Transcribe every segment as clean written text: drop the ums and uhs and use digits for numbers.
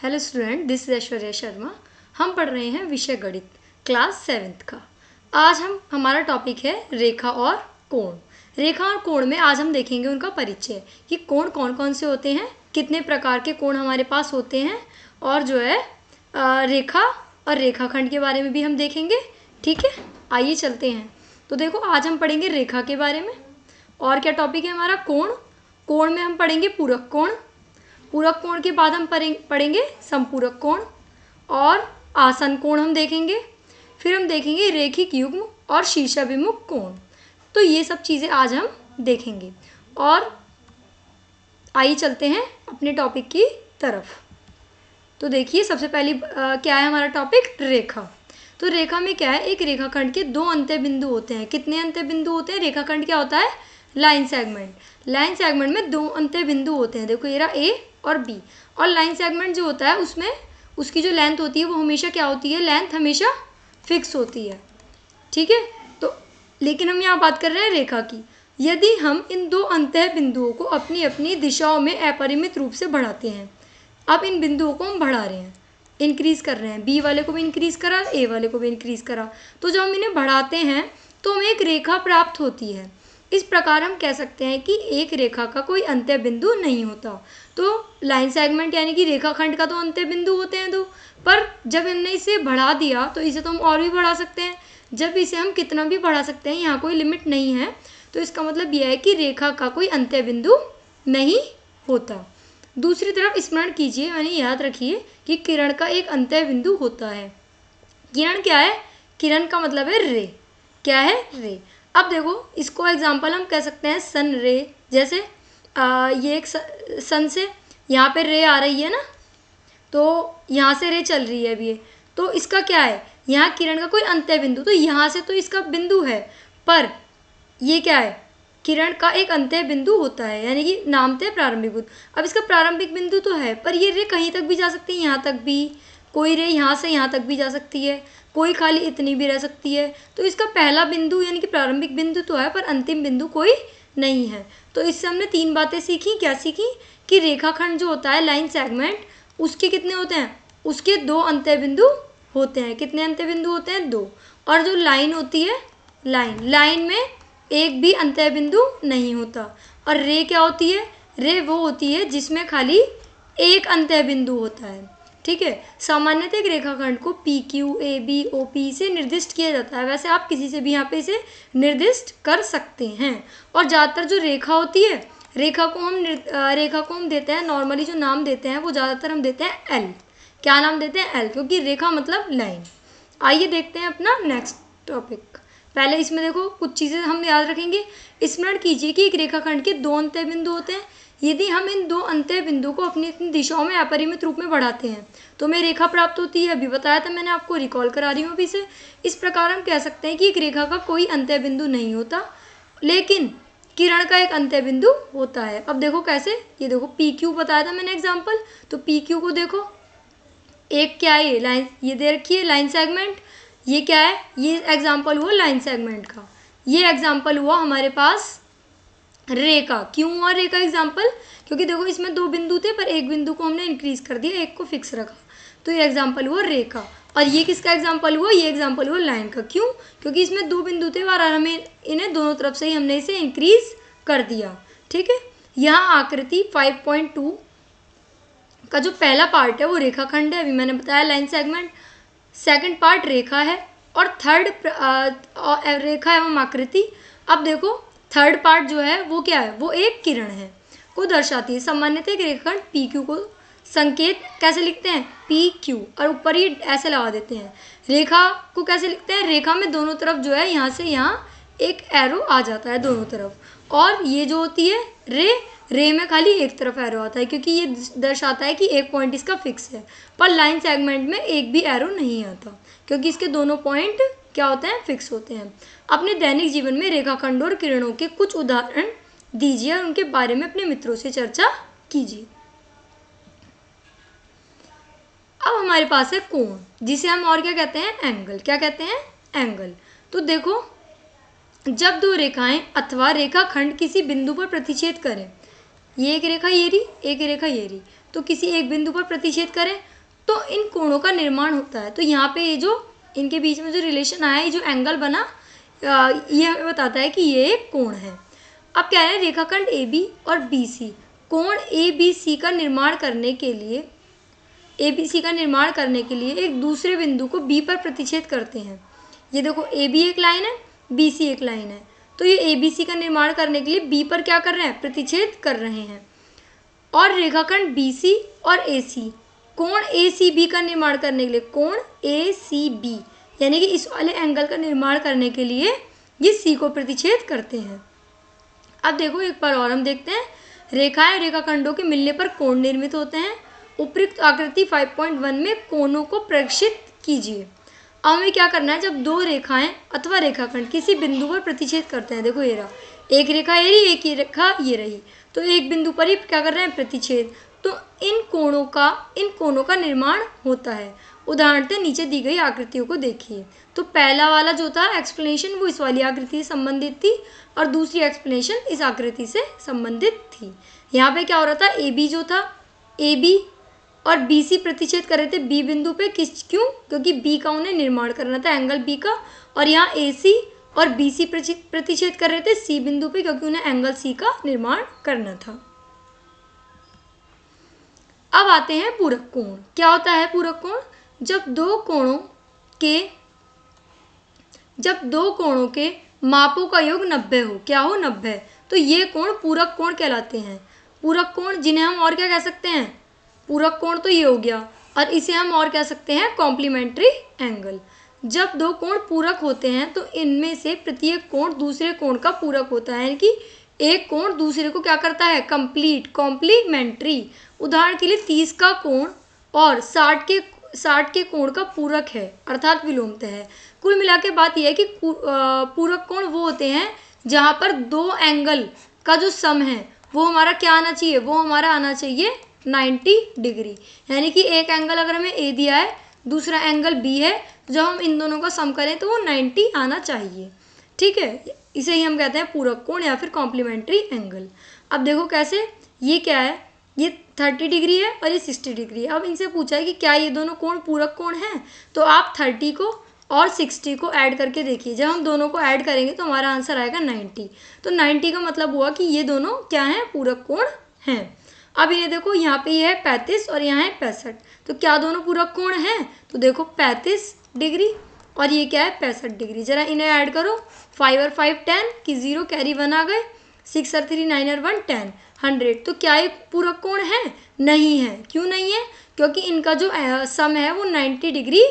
Hello student, this is Aishwarya Sharma. हम पढ़ रहे हैं विषय गणित क्लास 7th का। आज हमारा टॉपिक है रेखा और कोण। रेखा और कोण में आज हम देखेंगे उनका परिचय कि कोण कौन कौन से होते हैं, कितने प्रकार के कोण हमारे पास होते हैं, और जो है रेखा और रेखाखंड के बारे में भी हम देखेंगे। ठीक है, आइए चलते हैं। तो देखो, आज हम पढ़ेंगे रेखा के बारे में। और क्या टॉपिक है हमारा? कोण। कोण में हम पढ़ेंगे पूरक कोण। पूरक कोण के बाद हम पढ़ेंगे समपूरक कोण और आसन कोण हम देखेंगे। फिर हम देखेंगे रेखिक युग्म और शीर्षाभिमुख कोण। तो ये सब चीज़ें आज हम देखेंगे। और आइए चलते हैं अपने टॉपिक की तरफ। तो देखिए, सबसे पहली क्या है हमारा टॉपिक? रेखा। तो रेखा में क्या है? एक रेखाखंड के दो अंत्य बिंदु होते हैं। कितने अंत्य बिंदु होते हैं? रेखाखंड क्या होता है? Line segment. लाइन सेगमेंट में दो अंत्य बिंदु होते हैं। देखो, ये रहा ए और बी। और लाइन सेगमेंट जो होता है उसमें उसकी जो लेंथ होती है वो हमेशा क्या होती है? लेंथ हमेशा फिक्स होती है। ठीक है, तो लेकिन हम यहाँ बात कर रहे हैं रेखा की। यदि हम इन दो अंत्य बिंदुओं को अपनी अपनी दिशाओं में अपरिमित रूप से बढ़ाते हैं, अब इन बिंदुओं को हम बढ़ा रहे हैं, इंक्रीज कर रहे हैं, बी वाले को भी इंक्रीज करा, ए वाले को भी इंक्रीज करा, तो जब हम इन्हें बढ़ाते हैं तो हमें एक रेखा प्राप्त होती है। इस प्रकार हम कह सकते हैं कि एक रेखा का कोई अंत्य बिंदु नहीं होता। तो लाइन सेगमेंट यानी कि रेखाखंड का तो अंत्य बिंदु होते हैं दो, पर जब हमने इसे बढ़ा दिया तो इसे तो हम और भी बढ़ा सकते हैं। जब इसे हम कितना भी बढ़ा सकते हैं, यहाँ कोई लिमिट नहीं है। तो इसका मतलब यह है कि रेखा का कोई अंत्य बिंदु नहीं होता। दूसरी तरफ स्मरण कीजिए, यानी याद रखिए कि किरण का एक अंत्य बिंदु होता है। किरण क्या है? किरण का मतलब है रे। क्या है? रे। अब देखो, इसको एग्जाम्पल हम कह सकते हैं सन रे। जैसे ये एक सन से यहाँ पे रे आ रही है ना, तो यहाँ से रे चल रही है अभी ये, तो इसका क्या है? यहाँ किरण का कोई अंत्य बिंदु, तो यहाँ से तो इसका बिंदु है, पर ये क्या है? किरण का एक अंत्य बिंदु होता है, यानी कि नामतः प्रारंभिक बिंदु। अब इसका प्रारंभिक बिंदु तो है, पर ये रे कहीं तक भी जा सकती है, यहाँ तक भी। कोई रे यहाँ से यहाँ तक भी जा सकती है, कोई खाली इतनी भी रह सकती है। तो इसका पहला बिंदु यानी कि प्रारंभिक बिंदु तो है, पर अंतिम बिंदु कोई नहीं है। तो इससे हमने तीन बातें सीखी। क्या सीखी? कि रेखाखंड जो होता है, लाइन सेगमेंट, उसके कितने होते हैं? उसके दो अंत्य बिंदु होते हैं। कितने अंत्य बिंदु होते हैं? दो। और जो लाइन होती है, लाइन में एक भी अंत्य बिंदु नहीं होता। और रे क्या होती है? रे वो होती है जिसमें खाली एक अंत्य बिंदु होता है। ठीक है, सामान्यतः एक रेखाखंड को P Q A B O P से निर्दिष्ट किया जाता है। वैसे आप किसी से भी यहाँ पे इसे निर्दिष्ट कर सकते हैं। और ज़्यादातर जो रेखा होती है, रेखा को हम देते हैं, नॉर्मली जो नाम देते हैं वो ज़्यादातर हम देते हैं एल। क्या नाम देते हैं? एल, क्योंकि रेखा मतलब लाइन। आइए देखते हैं अपना नेक्स्ट टॉपिक। पहले इसमें देखो, कुछ चीज़ें हम याद रखेंगे। स्मरण कीजिए कि एक रेखाखंड के दो अंत्य बिंदु होते हैं। यदि हम इन दो अंत्य बिंदु को अपनी अपनी दिशाओं में अपरिमित रूप में बढ़ाते हैं तो हमें रेखा प्राप्त होती है। अभी बताया था मैंने आपको, रिकॉल करा रही हूँ अभी से। इस प्रकार हम कह सकते हैं कि एक रेखा का कोई अंत्य बिंदु नहीं होता, लेकिन किरण का एक अंत्य बिंदु होता है। अब देखो कैसे, ये देखो पी क्यू बताया था मैंने एग्जाम्पल। तो पी क्यू को देखो, एक क्या है? लाइन, ये दे रखी है लाइन सेगमेंट। ये क्या है? ये एग्जाम्पल हुआ लाइन सेगमेंट का। ये एग्जाम्पल हुआ हमारे पास रे का। क्यों हुआ रे का एग्जाम्पल? क्योंकि देखो, इसमें दो बिंदु थे, पर एक बिंदु को हमने इंक्रीज कर दिया, एक को फिक्स रखा। तो ये एग्जाम्पल हुआ रे का। और ये किसका एग्जाम्पल हुआ? ये एग्जाम्पल हुआ लाइन का। क्यों? क्योंकि इसमें दो बिंदु थे और हमें इन्हें दोनों तरफ से ही हमने इसे इंक्रीज कर दिया। ठीक है, यहाँ आकृति 5.2 का जो पहला पार्ट है वो रेखाखंड है, अभी मैंने बताया लाइन सेगमेंट। सेकंड पार्ट रेखा है, और थर्ड रेखा एवं आकृति। अब देखो, थर्ड पार्ट जो है वो क्या है? वो एक किरण है को दर्शाती है। सामान्यतः एक रेखाखंड पी क्यू को संकेत कैसे लिखते हैं? पी क्यू, और ऊपर ही ऐसे लगा देते हैं। रेखा को कैसे लिखते हैं? रेखा में दोनों तरफ जो है, यहाँ से यहाँ एक एरो आ जाता है दोनों तरफ। और ये जो होती है रे में खाली एक तरफ एरो आता है, क्योंकि ये दर्शाता है कि एक पॉइंट इसका फिक्स है। पर लाइन सेगमेंट में एक भी एरो नहीं आता, क्योंकि इसके दोनों पॉइंट क्या होते हैं? फिक्स होते हैं। अपने दैनिक जीवन में रेखाखंड और किरणों के कुछ उदाहरण दीजिए और उनके बारे में अपने मित्रों से चर्चा कीजिए। अब हमारे पास है कोण, जिसे हम और क्या कहते हैं? एंगल। क्या कहते हैं? एंगल। तो देखो, जब दो रेखाएं अथवा रेखाखंड किसी बिंदु पर प्रतिच्छेद करें, ये एक रेखा ये रही, एक रेखा ये रही, तो किसी एक बिंदु पर प्रतिच्छेद करें तो इन कोणों का निर्माण होता है। तो यहाँ पे ये जो इनके बीच में जो रिलेशन आया, ये जो एंगल बना, ये हमें बताता है कि ये एक कोण है। अब कह रहे हैं रेखाखंड ए बी और बी सी, कोण ए बी सी का निर्माण करने के लिए एक दूसरे बिंदु को बी पर प्रतिच्छेद करते हैं। ये देखो ए बी एक लाइन है, बी सी एक लाइन है, तो ये ए बी सी का निर्माण करने के लिए बी पर क्या कर रहे हैं, प्रतिच्छेद कर रहे हैं। और रेखाखंड बी सी और ए सी, कोण ए सी बी का निर्माण करने के लिए, कोण ए सी बी यानी कि इस वाले एंगल का निर्माण करने के लिए ये सी को प्रतिच्छेद करते हैं। अब देखो एक बार और हम देखते हैं, रेखाएं रेखाखंडों के मिलने पर कोण निर्मित होते हैं। उपयुक्त आकृति 5.1 में कोणों को प्रदर्शित कीजिए। अब हमें क्या करना है, जब दो रेखाएं अथवा रेखाखंड किसी बिंदु पर प्रतिच्छेद करते हैं, देखो ये रहा, एक रेखा ये रही, एक रेखा ये रही, तो एक बिंदु पर ही क्या कर रहे हैं, प्रतिच्छेद, तो इन कोणों का निर्माण होता है। उदाहरणतः नीचे दी गई आकृतियों को देखिए। तो पहला वाला जो था एक्सप्लेनेशन वो इस वाली आकृति से संबंधित थी और दूसरी एक्सप्लेनेशन इस आकृति से संबंधित थी। यहाँ पे क्या हो रहा था, ए बी जो था, ए बी और बी सी प्रतिच्छेद कर रहे थे बी बिंदु पे, क्यों, क्योंकि बी का उन्हें निर्माण करना था, एंगल बी का। और यहाँ ए सी और बी सी प्रतिच्छेद कर रहे थे सी बिंदु पे, क्योंकि उन्हें एंगल सी का निर्माण करना था। अब आते हैं पूरक कोण। क्या होता है पूरक कोण, जब दो कोणों के मापों का योग 90 हो, क्या हो, 90, तो ये कोण पूरक कोण कहलाते हैं। पूरक कोण जिन्हें हम और क्या कह सकते हैं, पूरक कोण तो ये हो गया, और इसे हम और कह सकते हैं कॉम्प्लीमेंट्री एंगल। जब दो कोण पूरक होते हैं तो इनमें से प्रत्येक कोण दूसरे कोण का पूरक होता है, यानी कि एक कोण दूसरे को क्या करता है, कॉम्प्लीमेंट्री। उदाहरण के लिए 30 का कोण और 60 के कोण का पूरक है, अर्थात विलोमतः है। कुल मिला के बात यह है कि पूरक कोण वो होते हैं जहाँ पर दो एंगल का जो सम है वो हमारा क्या आना चाहिए, वो हमारा आना चाहिए 90 डिग्री। यानी कि एक एंगल अगर हमें ए दिया है, दूसरा एंगल बी है, जब हम इन दोनों का सम करें तो वो 90 आना चाहिए। ठीक है, इसे ही हम कहते हैं पूरक कोण या फिर कॉम्प्लीमेंट्री एंगल। अब देखो कैसे, ये क्या है, ये 30 डिग्री है और ये 60 डिग्री है। अब इनसे पूछा है कि क्या ये दोनों कोण पूरक कोण हैं, तो आप 30 को और 60 को ऐड करके देखिए। जब हम दोनों को ऐड करेंगे तो हमारा आंसर आएगा 90। तो 90 का मतलब हुआ कि ये दोनों क्या हैं, पूरक कोण हैं। अब इन्हें देखो, यहाँ पे ये है 35 और यहाँ है 65, तो क्या दोनों पूरक कोण हैं, तो देखो 35 डिग्री और ये क्या है 65 डिग्री। जरा इन्हें ऐड करो, 5 और 5 10 कि 0 कैरी 1 आ गए, 6 और 3 9 और 1 10 100। तो क्या ये पूरक कोण है, नहीं है। क्यों नहीं है, क्योंकि इनका जो सम है वो 90 डिग्री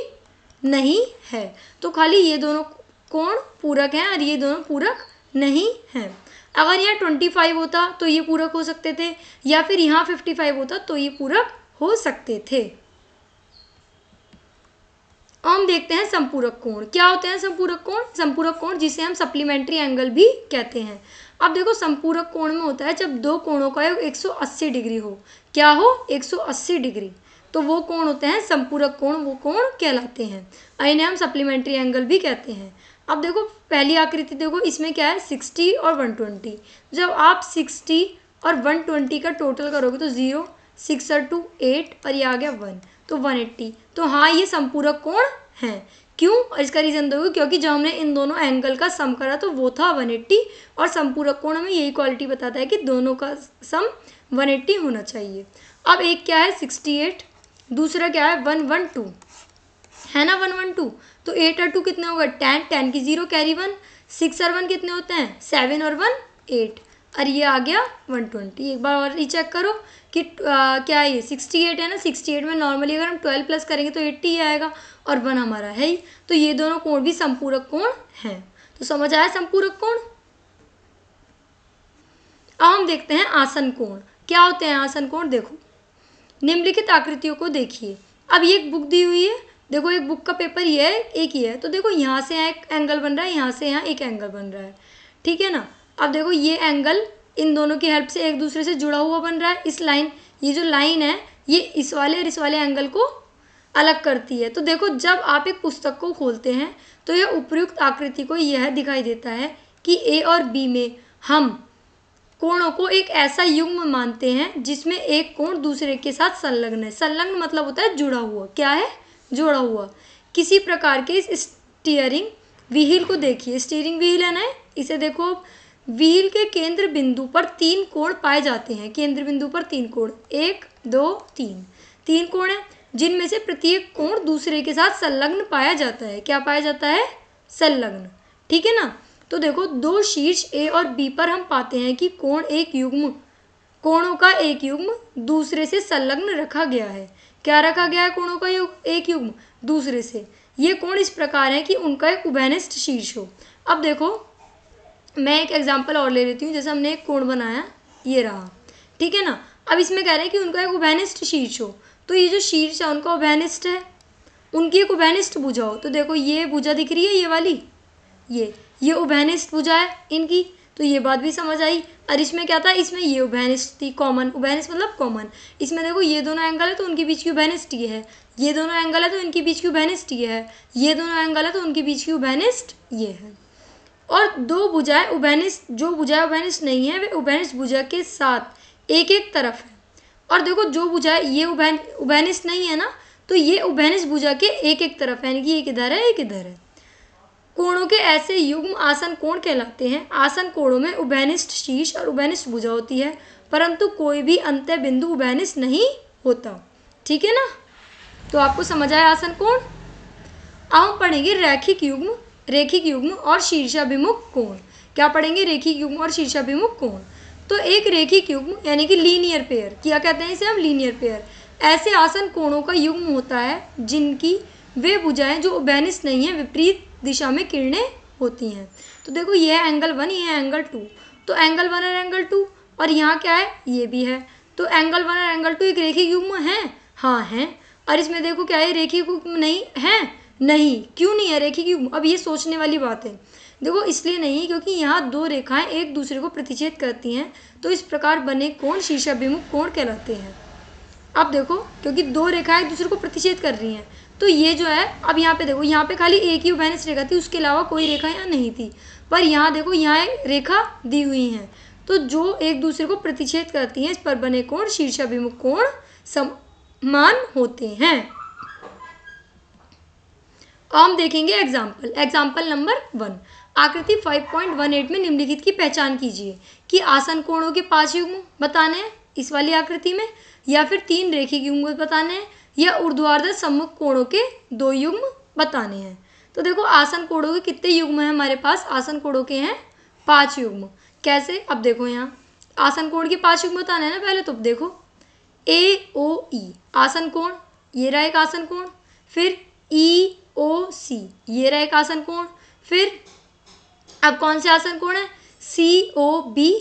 नहीं है। तो खाली ये दोनों कोण पूरक हैं और ये दोनों पूरक नहीं हैं। अगर यहाँ 25 होता तो ये पूरक हो सकते थे, या फिर यहाँ 55 होता तो ये पूरक हो सकते थे। अब हम देखते हैं संपूरक कोण। क्या होते हैं संपूरक कोण, संपूरक कोण जिसे हम सप्लीमेंट्री एंगल भी कहते हैं। अब देखो संपूरक कोण में होता है जब दो कोणों का योग 180 डिग्री हो, क्या हो, 180 डिग्री, तो वो कोण होते हैं संपूरक कोण, वो कोण कहलाते हैं। इन्हें हम सप्लीमेंट्री एंगल भी कहते हैं। अब देखो पहली आकृति देखो, इसमें क्या है 60 और 120। जब आप 60 और 120 का टोटल करोगे तो 0 6 और 2 8 और ये आ गया 1, तो 180। तो हाँ ये संपूरक कोण है। क्यों, और इसका रीज़न दोगे, क्योंकि जब हमने इन दोनों एंगल का सम करा तो वो था 180, और संपूरक कोण हमें यही क्वालिटी बताता है कि दोनों का सम 180 होना चाहिए। अब एक क्या है 68, दूसरा क्या है 112, है ना 112। तो 8 और 2 कितने होगा 10, 10 की 0 कैरी 1, 6 और 1 कितने होते हैं 7 और 1 8, और ये आ गया 120। एक बार और रीचेक करो कि क्या है ये 68 है ना, 68 में नॉर्मली अगर हम 12 प्लस करेंगे तो 80 ही आएगा, और 1 हमारा है ही। तो ये दोनों कोण भी संपूरक कोण हैं। तो समझ आया संपूरक कोण। अब हम देखते हैं आसन कोण। क्या होते हैं आसन कोण, देखो निम्नलिखित आकृतियों को देखिए। अब ये एक बुक दी हुई है, देखो एक बुक का पेपर ये है, एक ही है, तो देखो यहाँ से यहाँ एक एंगल बन रहा है, यहाँ से यहाँ एक एंगल बन रहा है, ठीक है ना। अब देखो ये एंगल इन दोनों की हेल्प से एक दूसरे से जुड़ा हुआ बन रहा है। इस लाइन, ये जो लाइन है ये इस वाले और इस वाले एंगल को अलग करती है। तो देखो जब आप एक पुस्तक को खोलते हैं तो यह उपयुक्त आकृति को यह दिखाई देता है कि ए और बी में हम कोणों को एक ऐसा युग्म मानते हैं जिसमें एक कोण दूसरे के साथ संलग्न है। संलग्न मतलब होता है जुड़ा हुआ। क्या है? जुड़ा हुआ। किसी प्रकार के इस स्टीयरिंग व्हील को देखिए, स्टीयरिंग व्हील है ना, इसे देखो। व्हील के केंद्र बिंदु पर 3 कोण पाए जाते हैं। केंद्र बिंदु पर 3 कोण, 1 2 3, 3 कोण हैं जिनमें से प्रत्येक कोण दूसरे के साथ संलग्न पाया जाता है। क्या पाया जाता है? संलग्न। ठीक है ना। तो देखो, दो शीर्ष ए और बी पर हम पाते हैं कि कोणों का एक युग्म दूसरे से संलग्न रखा गया है। क्या रखा गया है? कोणों का एक युग्म दूसरे से। ये कोण इस प्रकार है कि उनका एक उभयनिष्ठ शीर्ष हो। अब देखो, मैं एक एग्जांपल और ले लेती हूँ। जैसे हमने एक कोण बनाया, ये रहा, ठीक है ना। अब इसमें कह रहे हैं कि उनका एक उभयनिष्ठ शीर्ष हो। तो ये जो शीर्ष है उनका उभयनिष्ठ है, उनकी एक उभयनिष्ठ भुजा हो। तो देखो, ये भुजा दिख रही है, ये वाली, ये उभयनिष्ठ भुजा है इनकी। तो ये बात भी समझ आई। और इसमें क्या था? इसमें ये उभयनिष्ठ थी, कॉमन। उभयनिष्ठ मतलब कॉमन। इसमें देखो, ये दोनों एंगल है तो उनके बीच की उभयनिष्ठ ये है, ये दोनों एंगल है तो इनके बीच की उभयनिष्ठ ये है, ये दोनों एंगल है तो उनके बीच की उभयनिष्ठ ये है। और दो भुजाएं उभयनिष्ठ, जो भुजाएं उभयनिष्ठ नहीं है वे उभयनिष्ठ भुजा के साथ एक एक तरफ है। और देखो, जो भुजाएं ये उभयनिष्ठ नहीं है ना, तो ये उभयनिष्ठ भुजा के एक एक तरफ है, यानी कि एक इधर है, एक इधर है। कोणों के ऐसे युग्म आसन कोण कहलाते हैं। आसन कोणों में उभयनिष्ठ शीर्ष और उभयनिष्ठ भुजा होती है, परंतु कोई भी अंत्य बिंदु उभयनिष्ठ नहीं होता। ठीक है ना। तो आपको समझ आया आसन कोण। अब हम पढ़ेंगे रैखिक युग्म और शीर्षाभिमुख कोण। क्या पढ़ेंगे? रैखिक युग्म और शीर्षाभिमुख कोण। तो एक रैखिक युग्म यानी कि लीनियर पेयर, क्या कहते हैं इसे हम? Linear pair. ऐसे आसन कोणों का युग्म होता है जिनकी वे भुजाएं जो उभयनिष्ठ नहीं है विपरीत दिशा में किरणें होती हैं। तो देखो, ये है एंगल 1, ये है एंगल 2। तो एंगल 1 और एंगल 2, और यहाँ क्या है? ये भी है। तो एंगल 1 और एंगल 2 एक रैखिक युग्म है? हाँ है। और इसमें देखो क्या है? रैखिक युग्म नहीं है? नहीं। क्यों नहीं है रैखिक युग्म? अब ये सोचने वाली बात है। देखो, इसलिए नहीं क्योंकि यहाँ दो रेखाएं एक दूसरे को प्रतिच्छेद करती हैं, तो इस प्रकार बने कोण शीर्षाभिमुख कोण कहलाते हैं। अब देखो, क्योंकि दो रेखाएं एक दूसरे को प्रतिच्छेद कर रही हैं, तो ये जो है, अब यहाँ पे देखो, यहाँ पे खाली एक ही उभयनिष्ठ रेखा थी, उसके अलावा कोई रेखा यहाँ नहीं थी। पर यहाँ देखो, यहाँ एक रेखा दी हुई है, तो जो एक दूसरे को प्रतिच्छेद करती हैं, इस पर बने कोण शीर्षाभिमुख कोण समान होते हैं। अब हम देखेंगे एग्जाम्पल नंबर 1। आकृति 5.18 में निम्नलिखित की पहचान कीजिए कि आसन कोणों के 5 युग्म बताने हैं इस वाली आकृति में, या फिर 3 रैखिक युग्म बताने हैं, या ऊर्ध्वाधर सम्मुख कोणों के 2 युग्म बताने हैं। तो देखो, आसन कोणों के कितने युग्म हैं हमारे पास? आसन कोणों के हैं 5 युग्म। कैसे? अब देखो, यहाँ आसन कोण के 5 युग्म बताने हैं ना पहले। तो देखो, AOE आसन कोण, ये रहा एक आसन कोण। फिर EOC, ये रहा एक आसन कोण। फिर अब कौन से आसन कोण है? COB,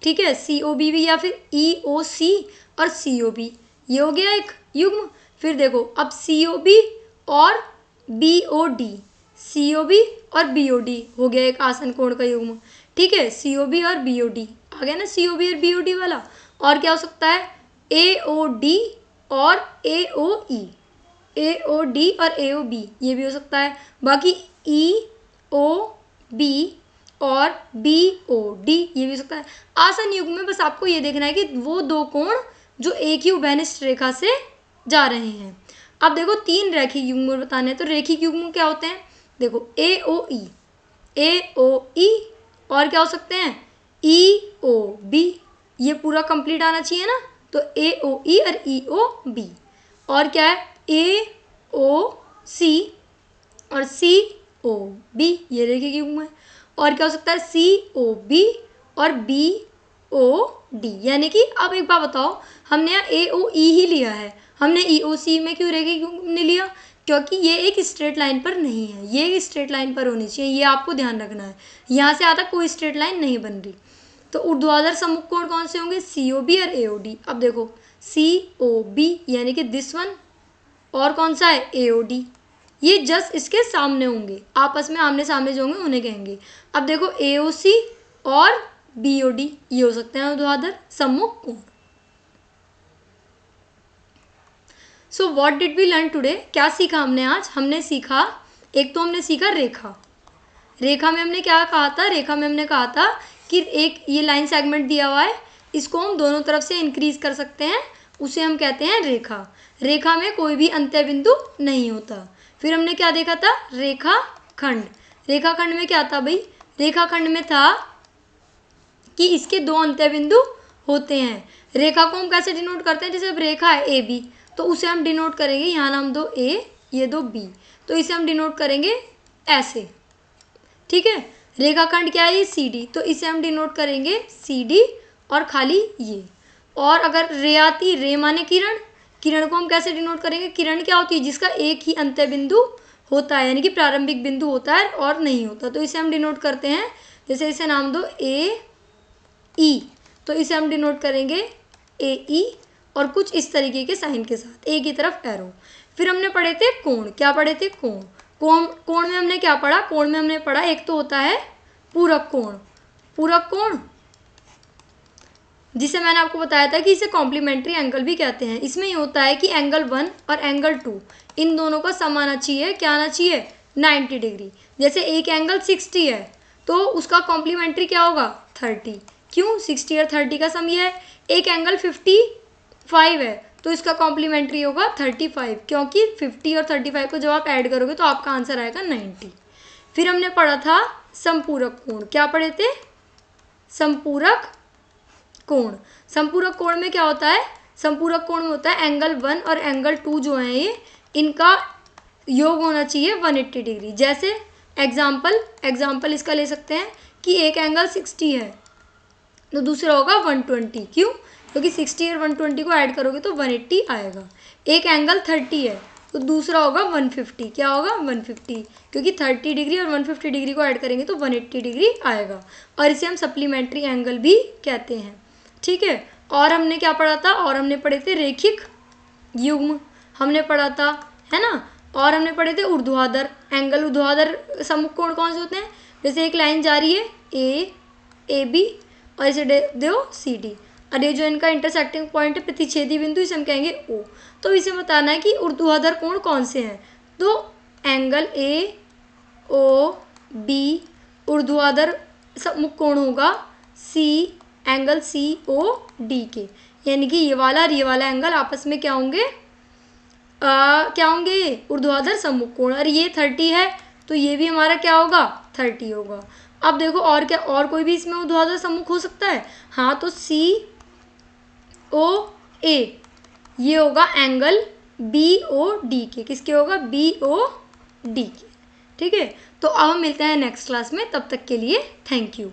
ठीक है, COB भी, या फिर EOC और COB, ये हो गया एक युग्म। फिर देखो, अब COB और BOD, COB और BOD हो गया एक आसन कोण का युग्म। ठीक है, COB और BOD आ गया ना, COB और BOD वाला। और क्या हो सकता है? AOD और AOE, AOD और AOB, ये भी हो सकता है। बाकी EOB और BOD, ये भी हो सकता है। आसन युग्म में बस आपको ये देखना है कि वो दो कोण जो एक ही उभयनिष्ठ रेखा से जा रहे हैं। अब देखो, 3 रैखिक युग्म बताने हैं। तो रैखिक युग्म क्या होते हैं? देखो, AOE, AOE, और क्या हो सकते हैं? EOB, ये पूरा कंप्लीट आना चाहिए ना। तो AOE और EOB, और क्या है? AOC और COB, ये रैखिक युग्म है। और क्या हो सकता है? COB और BOD, यानी कि अब एक बात बताओ, हमने यहाँ AOE ही लिया है, हमने EOC में क्यों रैखिक युग्म नहीं लिया? क्योंकि ये एक स्ट्रेट लाइन पर नहीं है, ये एक स्ट्रेट लाइन पर होनी चाहिए, ये आपको ध्यान रखना है। यहाँ से आता कोई स्ट्रेट लाइन नहीं बन रही। तो ऊर्ध्वाधर सम्मुख कोण कौन से होंगे? COB और AOD। अब देखो, COB यानी कि दिस वन, और कौन सा है? AOD, ये जस्ट इसके सामने होंगे, आपस में आमने सामने जो होंगे उन्हें कहेंगे। अब देखो, AOC और BOD, ये हो सकते हैं ऊर्ध्वाधर सम्मुख कोण। So what did we learn today? क्या सीखा हमने आज? हमने सीखा, एक तो हमने सीखा रेखा। रेखा में हमने क्या कहा था? रेखा में हमने कहा था कि एक ये लाइन सेगमेंट दिया हुआ है, इसको हम दोनों तरफ से इंक्रीज कर सकते हैं, उसे हम कहते हैं रेखा। रेखा में कोई भी अंत्य बिंदु नहीं होता। फिर हमने क्या देखा था, रेखाखंड। रेखाखंड में क्या था भाई, रेखाखंड में था कि इसके दो अंत्य बिंदु होते हैं। रेखा को हम कैसे डिनोट करते हैं, जैसे अब रेखा है ए बी, तो उसे हम डिनोट करेंगे, यहाँ नाम दो ए, ये दो बी, तो इसे हम डिनोट करेंगे ऐसे, ठीक है। रेखाखंड क्या है, ये सी डी, तो इसे हम डिनोट करेंगे सी डी और खाली ये। और अगर रे आती, रे माने किरण, किरण को हम कैसे डिनोट करेंगे, किरण क्या होती है, जिसका एक ही अंत्य बिंदु होता है, यानी कि प्रारंभिक बिंदु होता है और नहीं होता, तो इसे हम डिनोट करते हैं, जैसे इसे नाम दो ए ई, तो इसे हम डिनोट करेंगे ए ई और कुछ इस तरीके के साइन के साथ, ए की तरफ एरो। फिर हमने पढ़े थे कोण, क्या पढ़े थे, कोण। कोण में हमने क्या पढ़ा, कोण में हमने पढ़ा एक तो होता है पूरक कोण। पूरक कोण जिसे मैंने आपको बताया था कि इसे कॉम्प्लीमेंट्री एंगल भी कहते हैं। इसमें ये होता है कि एंगल 1 और एंगल 2 इन दोनों का सम आना चाहिए, क्या आना चाहिए, 90 डिग्री। जैसे एक एंगल 60 है तो उसका कॉम्प्लीमेंट्री क्या होगा, 30। क्यों, 60 और 30 का सम ये है। एक एंगल 55 है तो इसका कॉम्प्लीमेंट्री होगा 35, क्योंकि 50 और 35 को जब आप ऐड करोगे तो आपका आंसर आएगा 90। फिर हमने पढ़ा था समपूरक कोण, क्या पढ़े थे, समपूरक कोण। समपूरक कोण में क्या होता है, समपूरक कोण में होता है एंगल 1 और एंगल 2 जो है ये, इनका योग होना चाहिए 180 डिग्री। जैसे एग्जाम्पल इसका ले सकते हैं कि एक एंगल 60 है तो दूसरा होगा 120, क्यों, क्योंकि 60 और 120 को ऐड करोगे तो 180 आएगा। एक एंगल 30 है तो दूसरा होगा 150, क्या होगा, 150, क्योंकि 30 डिग्री और 150 डिग्री को ऐड करेंगे तो 180 डिग्री आएगा, और इसे हम सप्लीमेंट्री एंगल भी कहते हैं, ठीक है। और हमने क्या पढ़ा था, और हमने पढ़े थे रेखिक युग्म, हमने पढ़ा था, है ना। और हमने पढ़े थे ऊर्ध्वाधर एंगल, ऊर्ध्वाधर सम्मुख कोण कौन से होते हैं, जैसे एक लाइन जा रही है ए बी और इसे दो सी डी, और ये जो इनका इंटरसेक्टिंग पॉइंट है, प्रतिच्छेदी बिंदु, इसे हम कहेंगे ओ। तो इसे बताना है कि ऊर्ध्वाधर कोण कौन से हैं, तो एंगल ए ओ बी ऊर्ध्वाधर सम्मुख कोण होगा सी, एंगल सी ओ डी के, यानी कि ये वाला और ये वाला एंगल आपस में क्या होंगे, क्या होंगे, ऊर्ध्वाधर सम्मुख कोण। और ये 30 है तो ये भी हमारा क्या होगा, 30 होगा। अब देखो और क्या, और कोई भी इसमें ऊर्ध्वाधर सम्मुख हो सकता है, हाँ, तो सी ओ ए ये होगा एंगल बी ओ डी के, किसके होगा, बी ओ डी के, ठीक है। तो अब हम मिलते हैं नेक्स्ट क्लास में, तब तक के लिए थैंक यू।